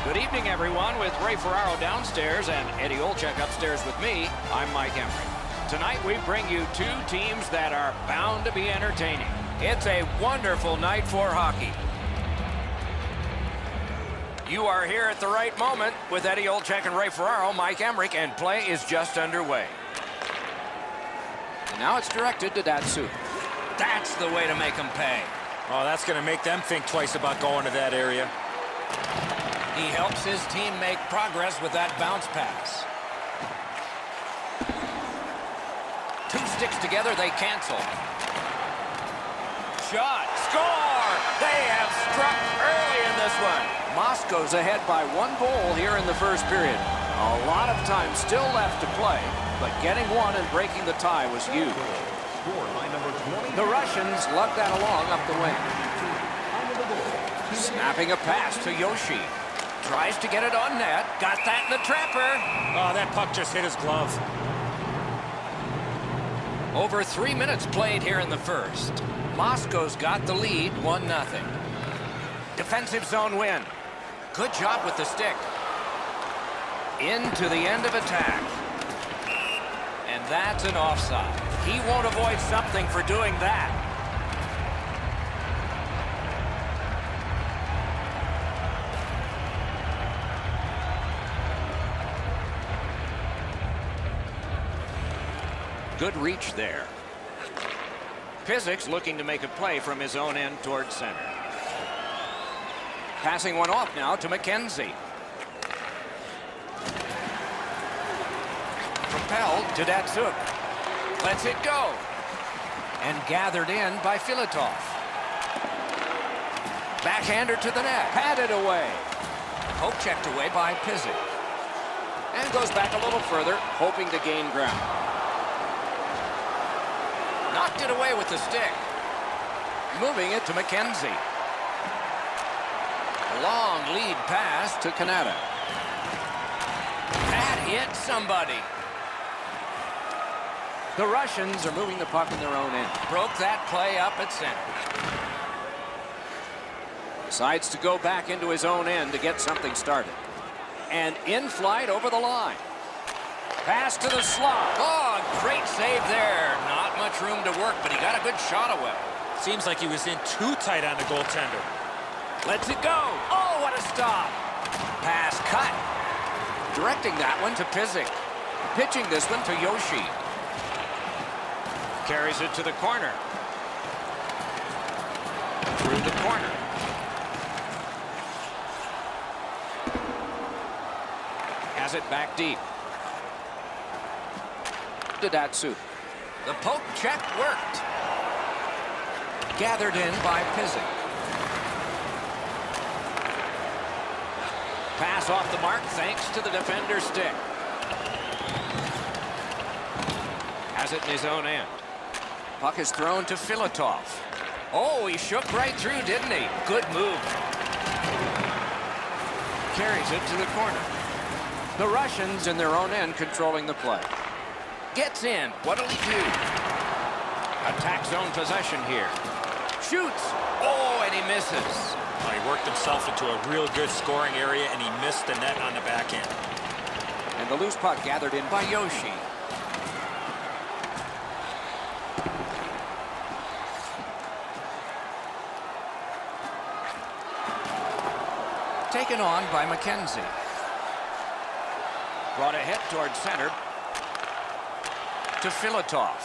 Good evening, everyone, with Ray Ferraro downstairs and Eddie Olczyk upstairs with me. I'm Mike Emmerich. Tonight, we bring you two teams that are bound to be entertaining. It's a wonderful night for hockey. You are here at the right moment with Eddie Olczyk and Ray Ferraro, Mike Emmerich, and play is just underway. And now it's directed to Datsyuk. That's the way to make them pay. Oh, that's going to make them think twice about going to that area. He helps his team make progress with that bounce pass. Two sticks together, they cancel. Shot, score! They have struck early in this one. Moscow's ahead by 1 goal here in the first period. A lot of time still left to play, but getting one and breaking the tie was huge. The Russians lugged that along up the wing. Snapping a pass to Yoshi. Tries to get it on net. Got that in the trapper. Oh, that puck just hit his glove. Over 3 minutes played here in the first. Moscow's got the lead, 1-0. Defensive zone win. Good job with the stick. Into the end of attack. And that's an offside. He won't avoid something for doing that. Good reach there. Pizik's looking to make a play from his own end towards center. Passing one off now to McKenzie. Propelled to Datsyuk. Lets it go. And gathered in by Filatov. Backhander to the net. Padded away. Poke checked away by Pizik. And goes back a little further, hoping to gain ground. Knocked it away with the stick. Moving it to McKenzie. Long lead pass to Kanata. That hit somebody. The Russians are moving the puck in their own end. Broke that play up at center. Decides to go back into his own end to get something started. And in flight over the line. Pass to the slot. Oh, great save there. Not much room to work, but he got a good shot away. Seems like he was in too tight on the goaltender. Lets it go. Oh, what a stop. Pass cut. Directing that one to Pizik. Pitching this one to Yoshi. Carries it to the corner. Through the corner. Has it back deep. To Datsyuk. The poke check worked. Gathered in by Pizik. Pass off the mark thanks to the defender's stick. Has it in his own end. Puck is thrown to Filatov. Oh, he shook right through, didn't he? Good move. Carries it to the corner. The Russians in their own end controlling the play. Gets in. What'll he do? Attack zone possession here. Shoots. Oh, and he misses. Oh, he worked himself into a real good scoring area, and he missed the net on the back end. And the loose puck gathered in by Yoshi. Taken on by McKenzie. Brought ahead towards center. To Filatov.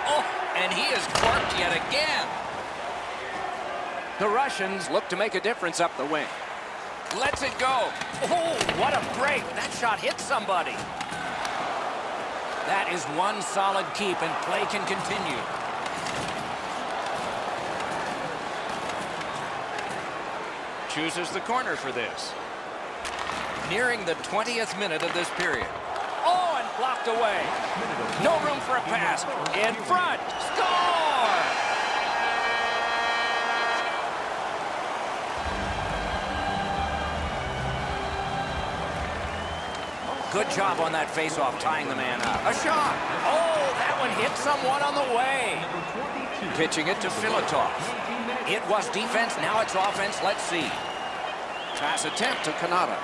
Oh, and he is corked yet again. The Russians look to make a difference up the wing. Lets it go. Oh, what a break. That shot hit somebody. That is one solid keep, and play can continue. Chooses the corner for this. Nearing the 20th minute of this period. Oh, and blocked away. No room for a pass. In front. Score! Good job on that face-off, tying the man up. A shot. Oh, that one hit someone on the way. Pitching it to Filatov. It was defense, now it's offense. Let's see. Pass attempt to Kanata.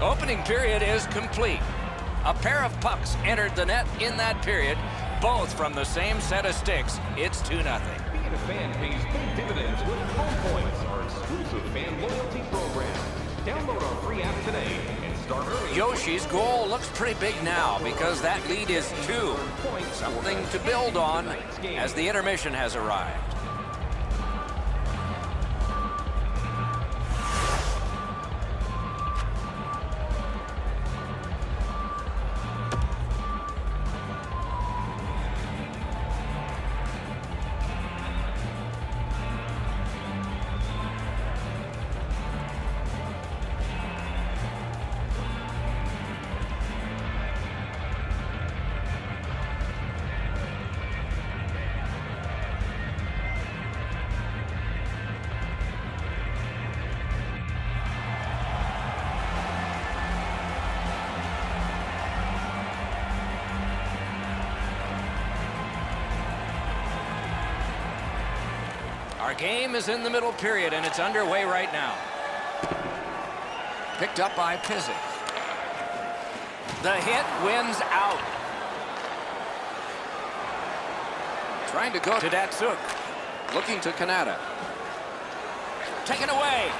Opening period is complete. A pair of pucks entered the net in that period, both from the same set of sticks. It's 2-0. Being a fan pays big dividends with Home Points, our exclusive fan loyalty program. Download our free app today and start early. Yoshi's goal looks pretty big now because that lead is 2. Something to build on as the intermission has arrived. Our game is in the middle period, and it's underway right now. Picked up by Pizzic. The hit wins out. Trying to go to Datsuk. Looking to Kanata. Taken away.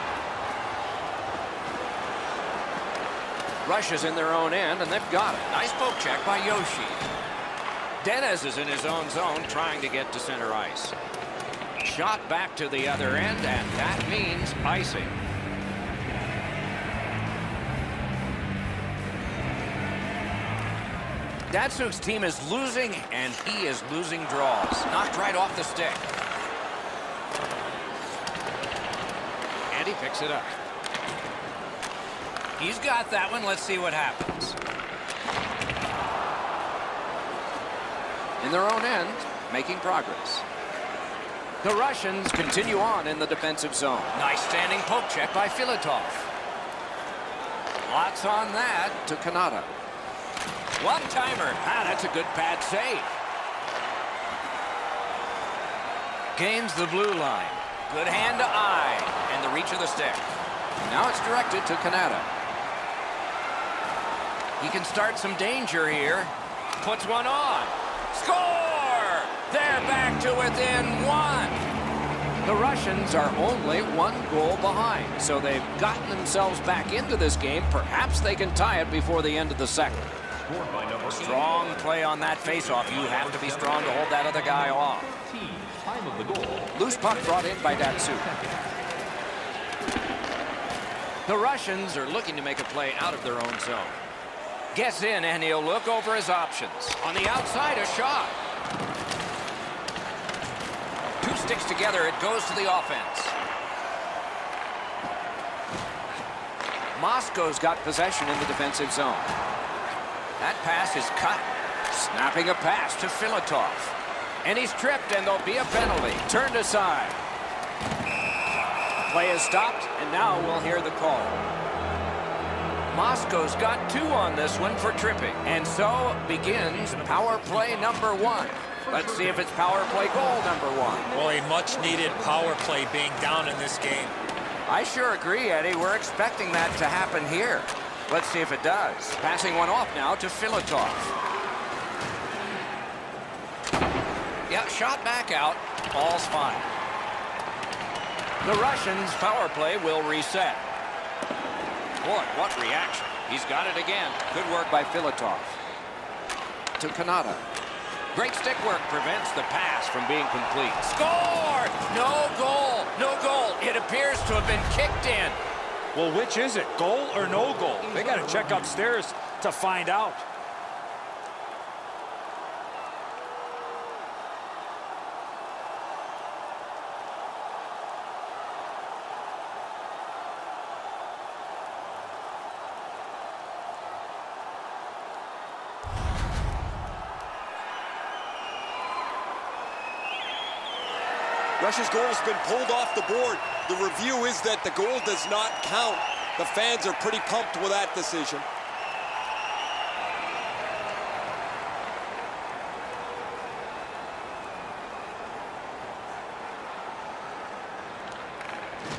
Rushes in their own end, and they've got it. Nice poke check by Yoshi. Dennis is in his own zone, trying to get to center ice. Shot back to the other end, and that means icing. Datsuk's team is losing, and he is losing draws. Knocked right off the stick. And he picks it up. He's got that one. Let's see what happens. In their own end, making progress. The Russians continue on in the defensive zone. Nice standing poke check by Filatov. Lots on that to Kanata. One-timer. That's a good pad save. Gains the blue line. Good hand to eye. And the reach of the stick. Now it's directed to Kanata. He can start some danger here. Puts one on. Score! They're back to within 1. The Russians are only 1 goal behind, so they've gotten themselves back into this game. Perhaps they can tie it before the end of the second. Strong play on that faceoff. You have to be strong to hold that other guy off. Time of the goal. Loose puck brought in by Datsuk. The Russians are looking to make a play out of their own zone. Gets in, and he'll look over his options. On the outside, a shot. 2 sticks together, it goes to the offense. Moscow's got possession in the defensive zone. That pass is cut. Snapping a pass to Filatov. And he's tripped, and there'll be a penalty. Turned aside. Play is stopped, and now we'll hear the call. Moscow's got 2 on this one for tripping. And so begins power play number 1. Let's see if it's power play goal number 1. Well, a much-needed power play being down in this game. I sure agree, Eddie. We're expecting that to happen here. Let's see if it does. Passing one off now to Filatov. Yeah, shot back out. All's fine. The Russians' power play will reset. Boy, what reaction. He's got it again. Good work by Filatov. To Kanata. Great stick work prevents the pass from being complete. Score! No goal! No goal! It appears to have been kicked in. Well, which is it, goal or no goal? They got to check upstairs to find out. Russia's goal has been pulled off the board. The review is that the goal does not count. The fans are pretty pumped with that decision.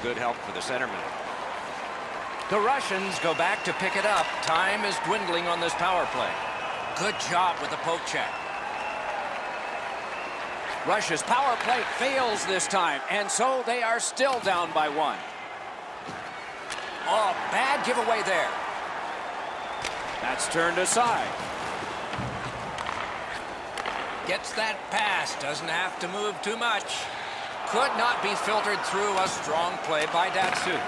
Good help for the centerman. The Russians go back to pick it up. Time is dwindling on this power play. Good job with the poke check. Russia's power play fails this time, and so they are still down by 1. Oh, bad giveaway there. That's turned aside. Gets that pass, doesn't have to move too much. Could not be filtered through. A strong play by Datsyuk.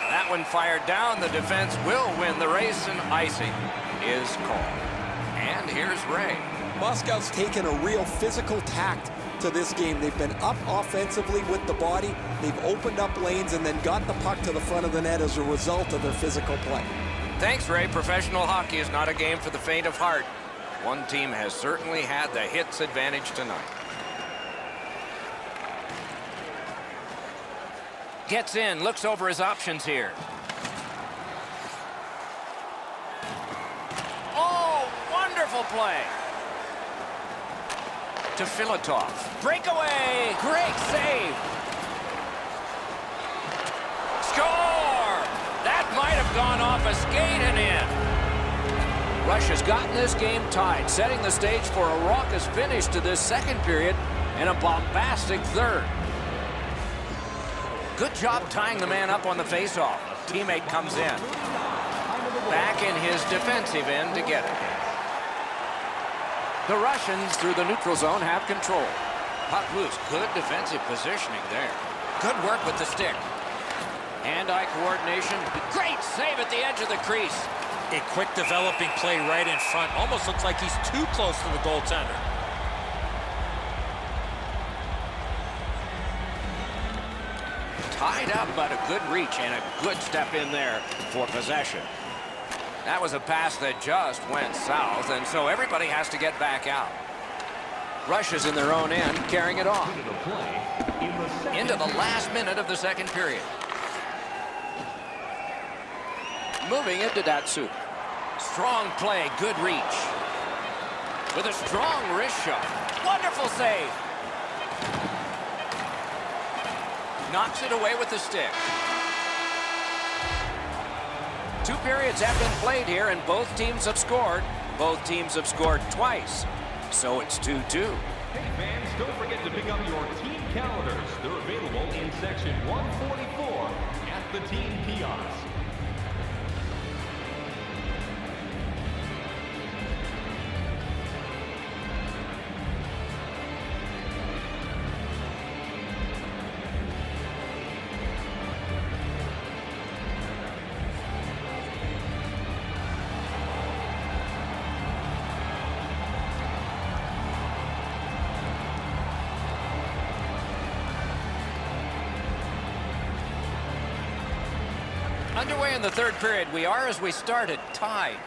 That one fired down. The defense will win the race, and icing is called. And here's Ray. Moscow's taken a real physical tact to this game. They've been up offensively with the body. They've opened up lanes and then got the puck to the front of the net as a result of their physical play. Thanks, Ray. Professional hockey is not a game for the faint of heart. One team has certainly had the hits advantage tonight. Gets in, looks over his options here. Oh, wonderful play. To Filatov. Breakaway! Great save! Score! That might have gone off a skate and in. Russia's gotten this game tied, setting the stage for a raucous finish to this second period and a bombastic third. Good job tying the man up on the faceoff. Teammate comes in. Back in his defensive end to get it. The Russians, through the neutral zone, have control. Puck loose. Good defensive positioning there. Good work with the stick. Hand-eye coordination. Great save at the edge of the crease. A quick developing play right in front. Almost looks like he's too close to the goaltender. Tied up, but a good reach and a good step in there for possession. That was a pass that just went south, and so everybody has to get back out. Russia's in their own end, carrying it on. Into the last minute of the second period. Moving it to Datsyuk. Strong play, good reach. With a strong wrist shot. Wonderful save. Knocks it away with the stick. 2 periods have been played here, and both teams have scored. Both teams have scored twice. So it's 2-2. Hey fans, don't forget to pick up your team calendars. They're available in section 144 at the team kiosk. Underway in the third period, we are, as we started, tied.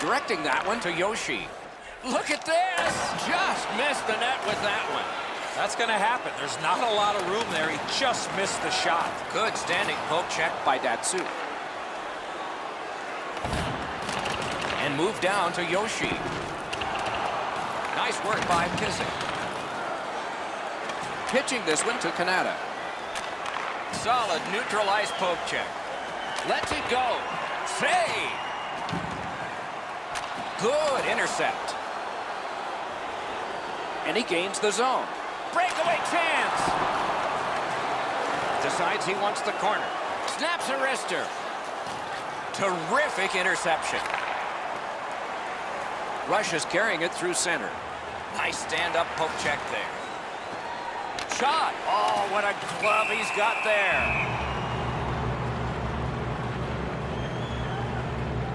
Directing that one to Yoshi. Look at this! Just missed the net with that one. That's going to happen. There's not a lot of room there. He just missed the shot. Good standing poke check by Datsyuk. And move down to Yoshi. Nice work by Kissick. Pitching this one to Kanata. Solid neutral ice poke check. Lets it go. Save! Good intercept. And he gains the zone. Breakaway chance! Decides he wants the corner. Snaps a wrister. Terrific interception. Russia's carrying it through center. Nice stand-up poke check there. Shot. Oh, what a glove he's got there.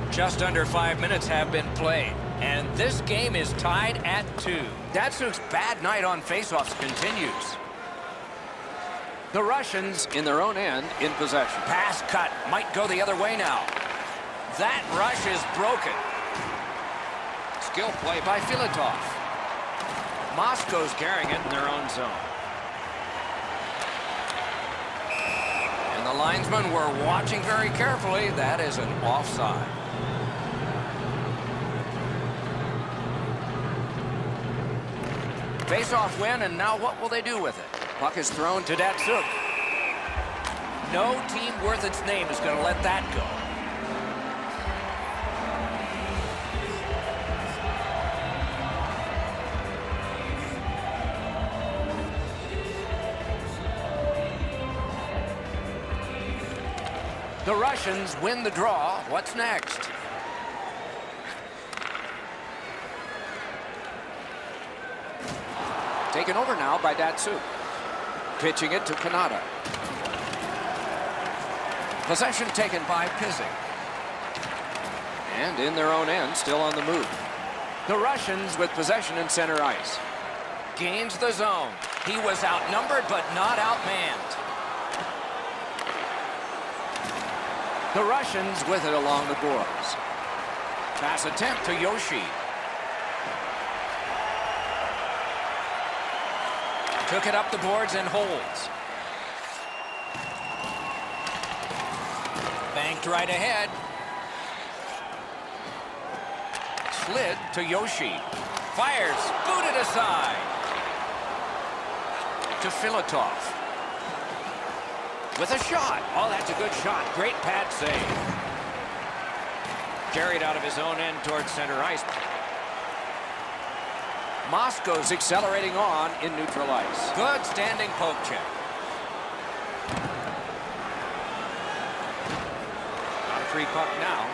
Just under 5 minutes have been played, and this game is tied at 2. Datsyuk's bad night on faceoffs continues. The Russians in their own end in possession. Pass cut. Might go the other way now. That rush is broken. Skill play by Filatov. Moscow's carrying it in their own zone. And the linesmen were watching very carefully. That is an offside. Face-off win, and now what will they do with it? Puck is thrown to Datsuk. No team worth its name is going to let that go. The Russians win the draw. What's next? Taken over now by Datsuk. Pitching it to Kanata. Possession taken by Pizik. And in their own end, still on the move. The Russians with possession in center ice. Gains the zone. He was outnumbered but not outmanned. The Russians with it along the boards. Pass attempt to Yoshi. Took it up the boards and holds. Banked right ahead. Slid to Yoshi. Fires. Booted aside. To Filatov. With a shot. Oh, that's a good shot. Great pad save. Carried out of his own end towards center ice. Moscow's accelerating on in neutral ice. Good standing poke check. Got a free puck now.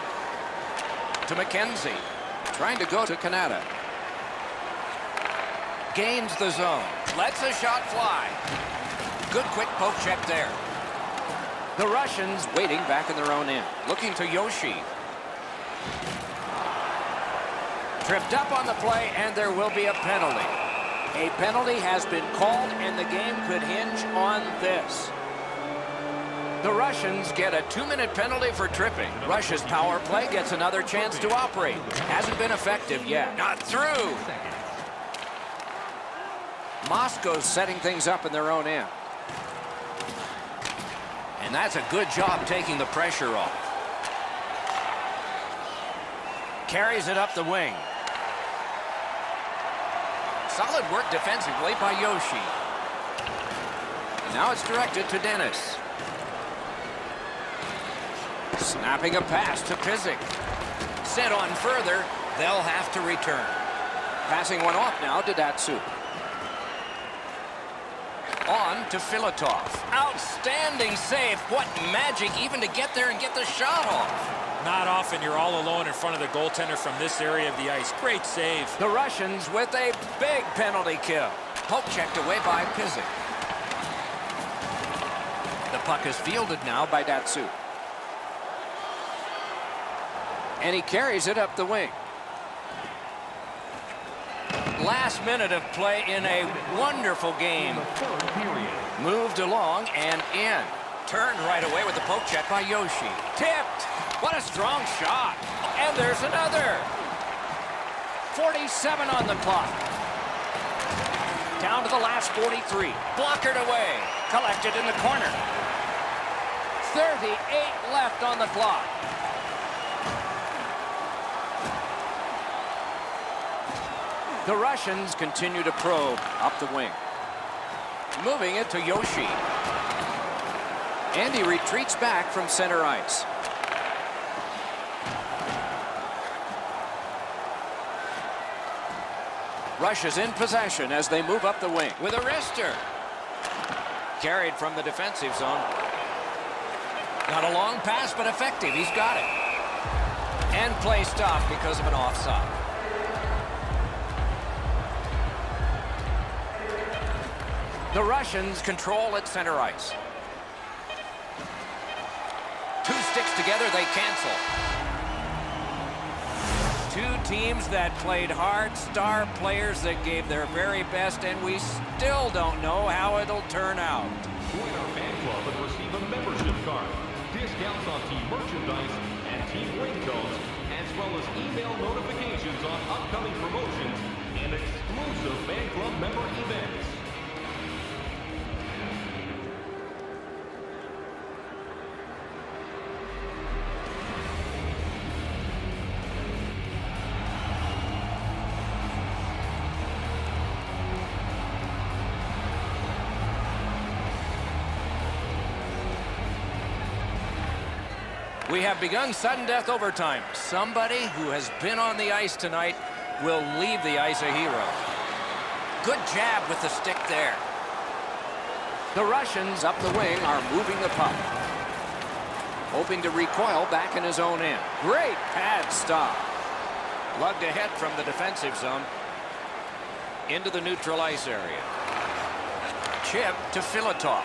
To McKenzie. Trying to go to Kanata. Gains the zone. Lets a shot fly. Good quick poke check there. The Russians waiting back in their own end. Looking to Yoshi. Tripped up on the play, and there will be a penalty. A penalty has been called, and the game could hinge on this. The Russians get a 2-minute penalty for tripping. Russia's power play gets another chance to operate. Hasn't been effective yet. Not through. Moscow's setting things up in their own end. And that's a good job taking the pressure off. Carries it up the wing. Solid work defensively by Yoshi. Now it's directed to Dennis. Snapping a pass to Pizik. Set on further, they'll have to return. Passing one off now to Datsuk. On to Filatov. Outstanding save. What magic even to get there and get the shot off. Not often you're all alone in front of the goaltender from this area of the ice. Great save. The Russians with a big penalty kill. Poke checked away by Pizik. The puck is fielded now by Datsuk. And he carries it up the wing. Last minute of play in a wonderful game. Moved along and in. Turned right away with the poke check by Yoshi. Tipped. What a strong shot. And there's another. 47 on the clock. Down to the last 43. Blockered away. Collected in the corner. 38 left on the clock. The Russians continue to probe up the wing. Moving it to Yoshi. And he retreats back from center ice. Russia's in possession as they move up the wing with a wrister. Carried from the defensive zone. Not a long pass, but effective. He's got it. And play stopped because of an offside. The Russians control at center ice. Two sticks together, they cancel. Two teams that played hard, star players that gave their very best, and we still don't know how it'll turn out. Join our fan club and receive a membership card, discounts on team merchandise and team ringtones, as well as email notifications on upcoming promotions and exclusive fan club member events. We have begun sudden death overtime. Somebody who has been on the ice tonight will leave the ice a hero. Good jab with the stick there. The Russians up the wing are moving the puck. Hoping to recoil back in his own end. Great pad stop. Lugged ahead from the defensive zone into the neutral ice area. Chip to Filatov.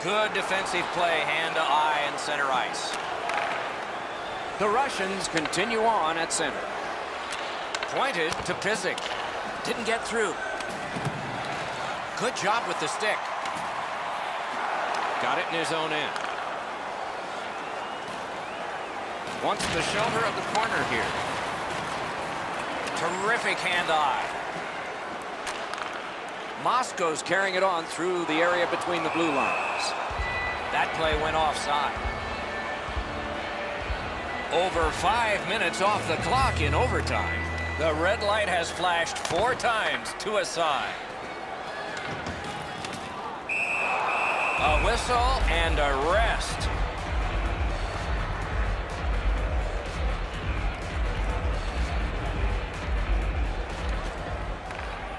Good defensive play, hand to eye and center ice. The Russians continue on at center. Pointed to Pysyk. Didn't get through. Good job with the stick. Got it in his own end. Wants the shelter of the corner here. Terrific hand-eye. Moscow's carrying it on through the area between the blue lines. That play went offside. Over 5 minutes off the clock in overtime. The red light has flashed 4 times to a side. A whistle and a rest.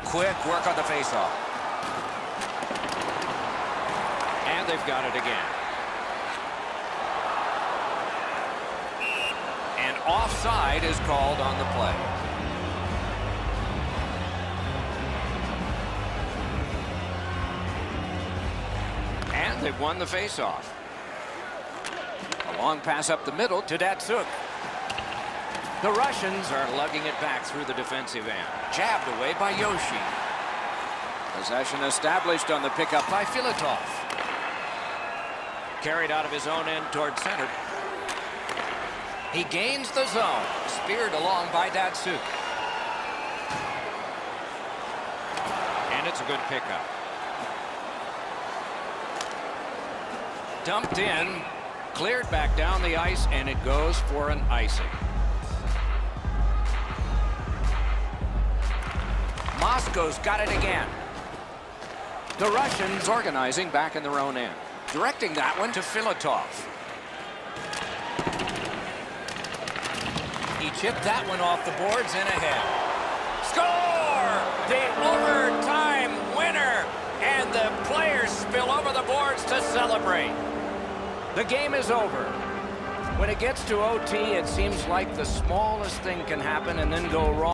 Quick work on the faceoff. And they've got it again. And offside is called on the play. And they've won the faceoff. A long pass up the middle to Datsuk. The Russians are lugging it back through the defensive end. Jabbed away by Yoshi. Possession established on the pickup by Filatov. Carried out of his own end toward center. He gains the zone. Speared along by Datsuk. And it's a good pickup. Dumped in. Cleared back down the ice, and it goes for an icing. Moscow's got it again. The Russians organizing back in their own end. Directing that one to Filatov. He chipped that one off the boards and ahead. Score! The overtime winner! And the players spill over the boards to celebrate. The game is over. When it gets to OT, it seems like the smallest thing can happen and then go wrong.